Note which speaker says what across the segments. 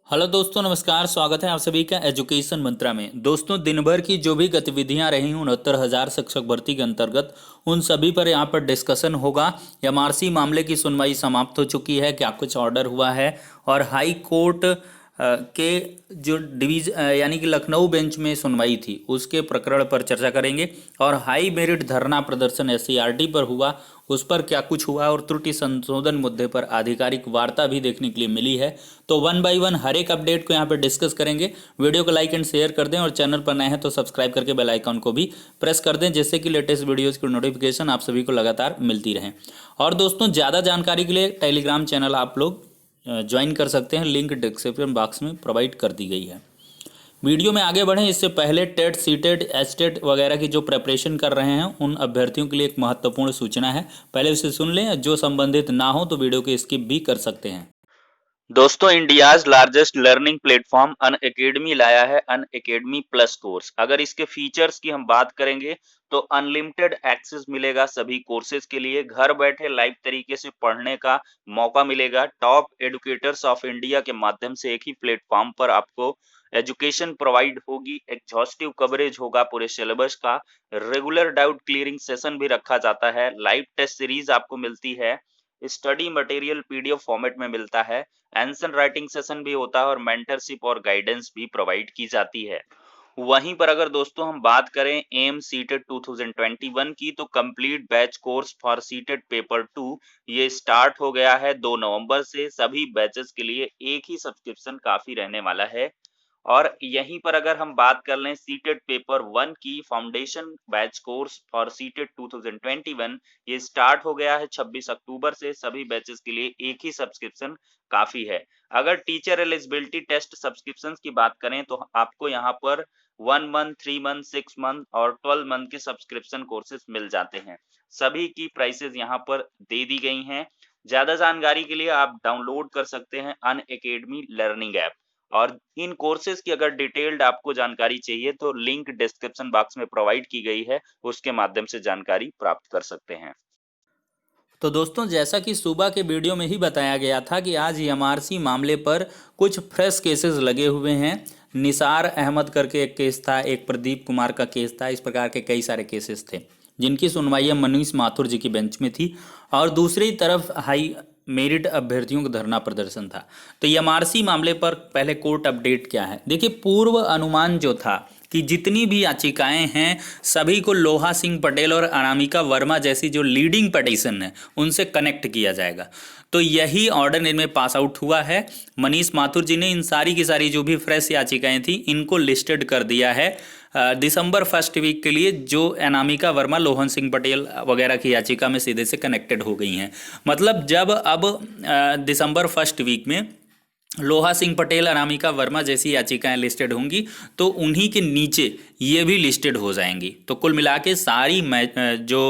Speaker 1: Hello दोस्तों, नमस्कार। स्वागत है आप सभी का एजुकेशन मंत्रा में। दोस्तों, दिन भर की जो भी गतिविधियां रही 69,000 शिक्षक भर्ती के अंतर्गत, उन सभी पर यहां पर डिस्कशन होगा। एमआरसी मामले की सुनवाई समाप्त हो चुकी है, क्या कुछ ऑर्डर हुआ है, और हाई कोर्ट के जो यानी कि लखनऊ बेंच में सुनवाई थी उसके प्रकरण पर चर्चा करेंगे। और हाई मेरिट धरना प्रदर्शन एससीईआरटी पर हुआ, उस पर क्या कुछ हुआ, और त्रुटि संशोधन मुद्दे पर आधिकारिक वार्ता भी देखने के लिए मिली है। तो वन बाय वन हर एक अपडेट को यहाँ पर डिस्कस करेंगे। वीडियो को लाइक एंड शेयर कर दें, और चैनल पर नए हैं तो सब्सक्राइब करके बेल आइकन को भी प्रेस कर दें, जिससे कि लेटेस्ट वीडियोज़ की नोटिफिकेशन आप सभी को लगातार मिलती रहे। और दोस्तों, ज़्यादा जानकारी के लिए टेलीग्राम चैनल आप लोग ज्वाइन कर सकते हैं, लिंक डिस्क्रिप्शन बॉक्स में प्रोवाइड कर दी गई है। वीडियो में आगे बढ़ें इससे पहले टेट, सीटेट, एस्टेट वगैरह की जो प्रिपरेशन कर रहे हैं उन अभ्यर्थियों के लिए एक महत्वपूर्ण सूचना है, पहले उसे सुन लें। जो संबंधित ना हो तो वीडियो को स्किप भी कर सकते हैं। दोस्तों, India's largest learning platform Unacademy लाया है अनअकैडमी प्लस कोर्स। अगर इसके फीचर्स की हम बात करेंगे तो अनलिमिटेड एक्सेस मिलेगा सभी कोर्सेज के लिए। घर बैठे लाइव तरीके से पढ़ने का मौका मिलेगा। टॉप एडुकेटर्स ऑफ इंडिया के माध्यम से एक ही प्लेटफॉर्म पर आपको एजुकेशन प्रोवाइड होगी। एग्जॉस्टिव कवरेज होगा पूरे सिलेबस का। रेगुलर डाउट क्लियरिंग सेशन भी रखा जाता है। लाइव टेस्ट सीरीज आपको मिलती है। स्टडी मटेरियल पीडीएफ फॉर्मेट में मिलता है। आंसर राइटिंग सेशन भी होता है और मेंटरशिप और गाइडेंस भी प्रोवाइड की जाती है। वहीं पर अगर दोस्तों हम बात करें एम सीटेट 2021 की, तो complete batch course for CTET paper 2 ये स्टार्ट हो गया है 2 नवंबर से। सभी बैचेस के लिए एक ही सब्सक्रिप्शन काफी रहने वाला है। और यहीं पर अगर हम बात कर लें सीटेट पेपर 1 की, foundation batch course for CTET 2021 ये स्टार्ट हो गया है 26 अक्टूबर से। सभी बैचेस के लिए एक ही सब्सक्रिप्शन काफी है। अगर टीचर एलिजिबिलिटी टेस्ट सब्सक्रिप्शंस की बात करें तो आपको यहाँ पर 1 मंथ, 3 मंथ, 6 मंथ और 12 मंथ के सब्सक्रिप्शन कोर्सेज मिल जाते हैं। सभी की प्राइसेस यहाँ पर दे दी गई हैं। ज्यादा जानकारी के लिए आप डाउनलोड कर सकते हैं अनअकैडमी लर्निंग ऐप। और इन कोर्सेज की अगर डिटेल्ड आपको जानकारी चाहिए तो लिंक डिस्क्रिप्शन बॉक्स में प्रोवाइड की गई है, उसके माध्यम से जानकारी प्राप्त कर सकते हैं। तो दोस्तों, जैसा कि सुबह के वीडियो में ही बताया गया था कि आज एमआरसी मामले पर कुछ फ्रेश केसेस लगे हुए हैं। निसार अहमद करके एक केस था, एक प्रदीप कुमार का केस था, इस प्रकार के कई सारे केसेस थे जिनकी सुनवाई मनीष माथुर जी की बेंच में थी। और दूसरी तरफ हाई मेरिट अभ्यर्थियों का धरना प्रदर्शन था। तो एमआरसी मामले पर पहले कोर्ट अपडेट क्या है, देखिए। पूर्व अनुमान जो था कि जितनी भी याचिकाएं हैं सभी को लोहा सिंह पटेल और अनामिका वर्मा जैसी जो लीडिंग पटिशन है उनसे कनेक्ट किया जाएगा। तो यही ऑर्डर इनमें पास आउट हुआ है। मनीष माथुर जी ने इन सारी की सारी जो भी फ्रेश याचिकाएं थी इनको लिस्टेड कर दिया है दिसंबर फर्स्ट वीक के लिए, जो अनामिका वर्मा, लोहन सिंह पटेल वगैरह की याचिका में सीधे से कनेक्टेड हो गई हैं। मतलब जब अब दिसंबर फर्स्ट वीक में लोहा सिंह पटेल, अनामिका वर्मा जैसी याचिकाएं लिस्टेड होंगी तो उन्हीं के नीचे ये भी लिस्टेड हो जाएंगी। तो कुल मिला के सारी जो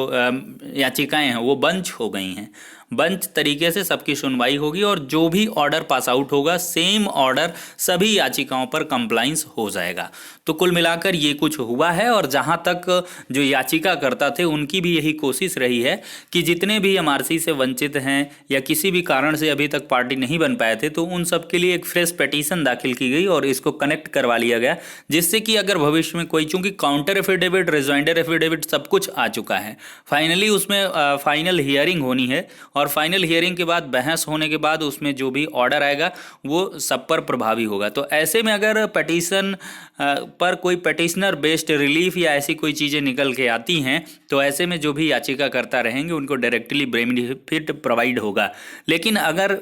Speaker 1: याचिकाएं हैं वो बंच हो गई हैं। बंच तरीके से सबकी सुनवाई होगी और जो भी ऑर्डर पास आउट होगा सेम ऑर्डर सभी याचिकाओं पर कंप्लाइंस हो जाएगा। तो कुल मिलाकर ये कुछ हुआ है। और जहां तक जो याचिका करता थे उनकी भी यही कोशिश रही है कि जितने भी एमआरसी से वंचित हैं या किसी भी कारण से अभी तक पार्टी नहीं बन पाए थे, तो उन सब के लिए एक फ्रेश पिटीशन दाखिल की गई और इसको कनेक्ट करवा लिया गया, जिससे कि अगर भविष्य में कोई, चूंकि काउंटर एफिडेविट, रिजॉइंडर एफिडेविट सब कुछ आ चुका है, फाइनली उसमें फाइनल हियरिंग होनी है। और फाइनल हियरिंग के बाद, बहस होने के बाद उसमें जो भी ऑर्डर आएगा वो सब पर प्रभावी होगा। तो ऐसे में अगर पिटीशन पर कोई पिटिशनर बेस्ड रिलीफ या ऐसी कोई चीज़ें निकल के आती हैं तो ऐसे में जो भी याचिका करता रहेंगे उनको डायरेक्टली बेनिफिट प्रोवाइड होगा। लेकिन अगर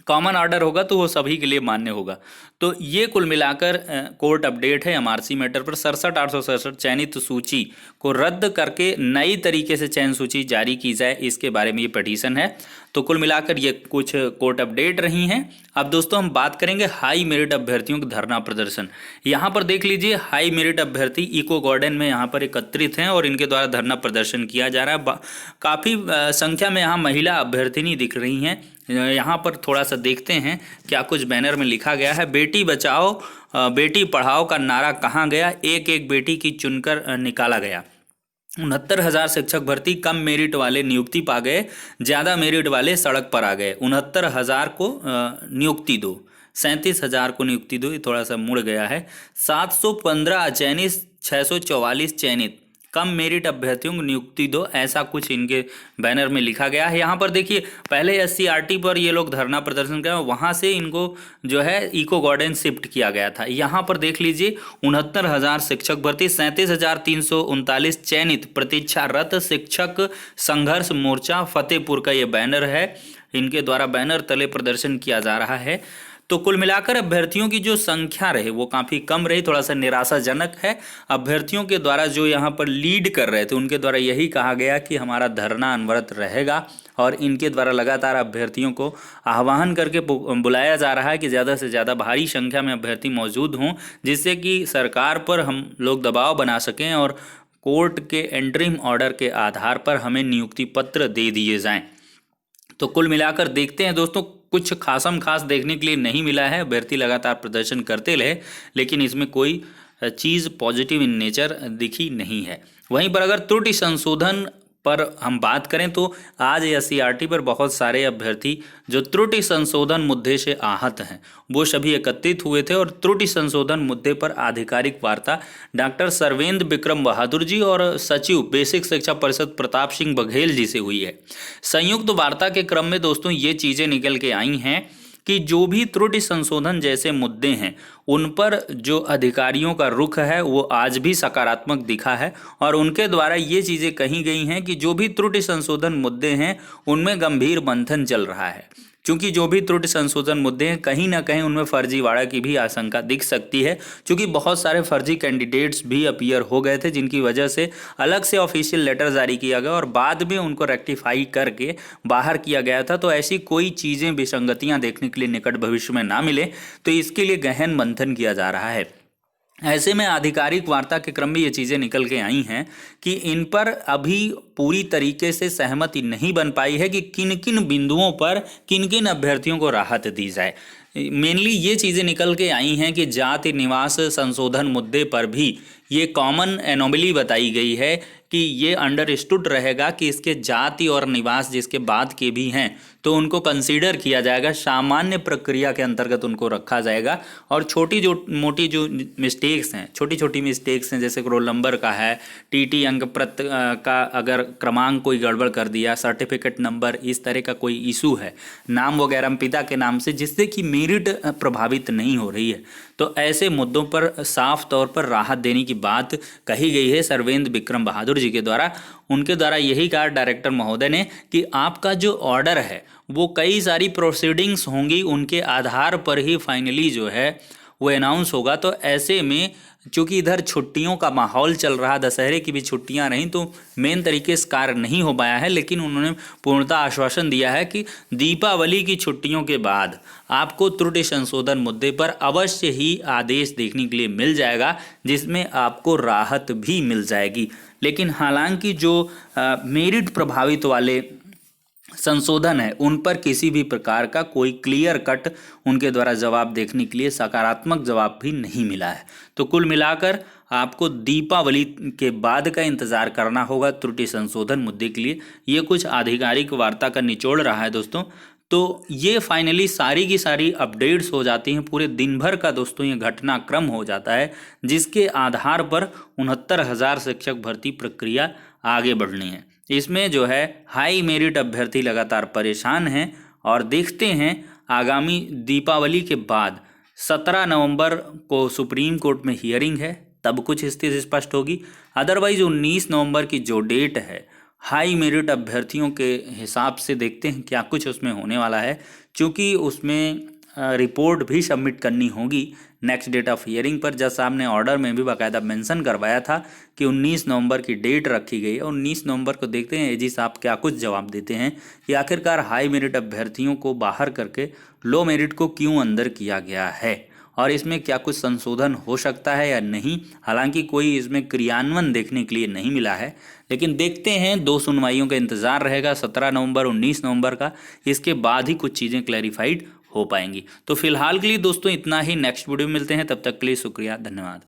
Speaker 1: कॉमन ऑर्डर होगा तो वो सभी के लिए मान्य होगा। तो ये कुल मिलाकर कोर्ट अपडेट है एमआरसी मैटर पर। 67,867 चयनित सूची को रद्द करके नई तरीके से चयन सूची जारी की जाए, इसके बारे में ये पिटीशन है। तो कुल मिलाकर ये कुछ कोर्ट अपडेट रही हैं। अब दोस्तों हम बात करेंगे हाई मेरिट अभ्यर्थियों का धरना प्रदर्शन। यहाँ पर देख लीजिए, हाई मेरिट अभ्यर्थी इको गार्डन में यहाँ पर एकत्रित हैं और इनके द्वारा धरना प्रदर्शन किया जा रहा है। काफ़ी संख्या में यहाँ महिला अभ्यर्थिनी दिख रही हैं। यहाँ पर थोड़ा सा देखते हैं क्या कुछ बैनर में लिखा गया है। बेटी बचाओ बेटी पढ़ाओ का नारा कहाँ गया, एक एक बेटी की चुनकर निकाला गया। 69,000 शिक्षक भर्ती, कम मेरिट वाले नियुक्ति पा गए, ज़्यादा मेरिट वाले सड़क पर आ गए। 69,000 को नियुक्ति दो, 37,000 को नियुक्ति दो, ये थोड़ा सा मुड़ गया है। 715 अचयनित, 644 चयनित, कम मेरिट अभ्यर्थियों को नियुक्ति दो, ऐसा कुछ इनके बैनर में लिखा गया है। यहाँ पर देखिए, पहले SCRT पर ये लोग धरना प्रदर्शन कर, वहाँ से इनको जो है इको गार्डन शिफ्ट किया गया था। यहाँ पर देख लीजिए 69,000 शिक्षक भर्ती, 37,339 चयनित, प्रतीक्षारत शिक्षक संघर्ष मोर्चा फतेहपुर का ये बैनर है, इनके द्वारा बैनर तले प्रदर्शन किया जा रहा है। तो कुल मिलाकर अभ्यर्थियों की जो संख्या रहे वो काफ़ी कम रही, थोड़ा सा निराशाजनक है। अभ्यर्थियों के द्वारा जो यहाँ पर लीड कर रहे थे उनके द्वारा यही कहा गया कि हमारा धरना अनवरत रहेगा, और इनके द्वारा लगातार अभ्यर्थियों को आह्वान करके बुलाया जा रहा है कि ज़्यादा से ज़्यादा भारी संख्या में अभ्यर्थी मौजूद हों, जिससे कि सरकार पर हम लोग दबाव बना सकें और कोर्ट के एंटरिम ऑर्डर के आधार पर हमें नियुक्ति पत्र दे दिए जाएँ। तो कुल मिलाकर देखते हैं दोस्तों, कुछ खासम खास देखने के लिए नहीं मिला है। अभ्यर्थी लगातार प्रदर्शन करते रहे, लेकिन इसमें कोई चीज़ पॉजिटिव इन नेचर दिखी नहीं है। वहीं पर अगर त्रुटि संशोधन पर हम बात करें तो आज SCRT पर बहुत सारे अभ्यर्थी जो त्रुटि संशोधन मुद्दे से आहत हैं वो सभी एकत्रित हुए थे, और त्रुटि संशोधन मुद्दे पर आधिकारिक वार्ता डॉक्टर सर्वेंद्र विक्रम बहादुर जी और सचिव बेसिक शिक्षा परिषद प्रताप सिंह बघेल जी से हुई है। संयुक्त वार्ता के क्रम में दोस्तों ये चीज़ें निकल के आई हैं कि जो भी त्रुटि संशोधन जैसे मुद्दे हैं उन पर जो अधिकारियों का रुख है वो आज भी सकारात्मक दिखा है, और उनके द्वारा ये चीज़ें कही गई हैं कि जो भी त्रुटि संशोधन मुद्दे हैं उनमें गंभीर मंथन चल रहा है, क्योंकि जो भी त्रुटि संशोधन मुद्दे हैं कहीं ना कहीं उनमें फर्जीवाड़ा की भी आशंका दिख सकती है, क्योंकि बहुत सारे फर्जी कैंडिडेट्स भी अपीयर हो गए थे, जिनकी वजह से अलग से ऑफिशियल लेटर जारी किया गया और बाद में उनको रेक्टिफाई करके बाहर किया गया था। तो ऐसी कोई चीज़ें विसंगतियां देखने के लिए निकट भविष्य में ना मिले, तो इसके लिए गहन मंथन किया जा रहा है। ऐसे में आधिकारिक वार्ता के क्रम में ये चीज़ें निकल के आई हैं कि इन पर अभी पूरी तरीके से सहमति नहीं बन पाई है कि किन किन बिंदुओं पर किन किन अभ्यर्थियों को राहत दी जाए। मेनली ये चीज़ें निकल के आई हैं कि जाति निवास संशोधन मुद्दे पर भी ये कॉमन एनोमली बताई गई है कि ये अंडरस्टूड रहेगा कि इसके जाति और निवास जिसके बाद के भी हैं तो उनको कंसीडर किया जाएगा, सामान्य प्रक्रिया के अंतर्गत उनको रखा जाएगा, और छोटी जो मोटी जो मिस्टेक्स हैं, छोटी छोटी मिस्टेक्स हैं, जैसे रोल नंबर का है, TT अंक प्रत का अगर क्रमांक कोई गड़बड़ कर दिया, सर्टिफिकेट नंबर, इस तरह का कोई इशू है नाम वगैरह पिता के नाम से, जिससे कि मेरिट प्रभावित नहीं हो रही है, तो ऐसे मुद्दों पर साफ तौर पर राहत देने की बात कही गई है सर्वेंद्र विक्रम बहादुर जी के द्वारा। उनके द्वारा यही कहा डायरेक्टर महोदय ने कि आपका जो ऑर्डर है वो कई सारी प्रोसीडिंग्स होंगी, उनके आधार पर ही फाइनली जो है वो अनाउंस होगा। तो ऐसे में चूँकि इधर छुट्टियों का माहौल चल रहा, दशहरे की भी छुट्टियां रहीं, तो मेन तरीके से कार्य नहीं हो पाया है, लेकिन उन्होंने पूर्णतः आश्वासन दिया है कि दीपावली की छुट्टियों के बाद आपको त्रुटि संशोधन मुद्दे पर अवश्य ही आदेश देखने के लिए मिल जाएगा, जिसमें आपको राहत भी मिल जाएगी। लेकिन हालांकि जो मेरिट प्रभावित वाले संशोधन है उन पर किसी भी प्रकार का कोई क्लियर कट उनके द्वारा जवाब देखने के लिए सकारात्मक जवाब भी नहीं मिला है। तो कुल मिलाकर आपको दीपावली के बाद का इंतज़ार करना होगा त्रुटि संशोधन मुद्दे के लिए। ये कुछ आधिकारिक वार्ता का निचोड़ रहा है दोस्तों। तो ये फाइनली सारी की सारी अपडेट्स हो जाती हैं, पूरे दिन भर का दोस्तों ये घटनाक्रम हो जाता है, जिसके आधार पर 69,000 शिक्षक भर्ती प्रक्रिया आगे बढ़नी है। इसमें जो है हाई मेरिट अभ्यर्थी लगातार परेशान हैं, और देखते हैं आगामी दीपावली के बाद 17 नवंबर को सुप्रीम कोर्ट में हियरिंग है, तब कुछ स्थिति स्पष्ट होगी। अदरवाइज 19 नवंबर की जो डेट है हाई मेरिट अभ्यर्थियों के हिसाब से देखते हैं क्या कुछ उसमें होने वाला है, क्योंकि उसमें रिपोर्ट भी सबमिट करनी होगी नेक्स्ट डेट ऑफ हियरिंग पर। जज साहब ने ऑर्डर में भी बाकायदा मेंशन करवाया था कि 19 नवंबर की डेट रखी गई है, और 19 नवंबर को देखते हैं एजी साहब क्या कुछ जवाब देते हैं कि आखिरकार हाई मेरिट अभ्यर्थियों को बाहर करके लो मेरिट को क्यों अंदर किया गया है, और इसमें क्या कुछ संशोधन हो सकता है या नहीं। हालांकि कोई इसमें क्रियान्वयन देखने के लिए नहीं मिला है, लेकिन देखते हैं, 2 सुनवाइयों का इंतज़ार रहेगा 17 नवंबर 19 नवंबर का, इसके बाद ही कुछ चीज़ें क्लैरिफाइड हो पाएंगी। तो फिलहाल के लिए दोस्तों इतना ही, नेक्स्ट वीडियो में मिलते हैं, तब तक के लिए शुक्रिया, धन्यवाद।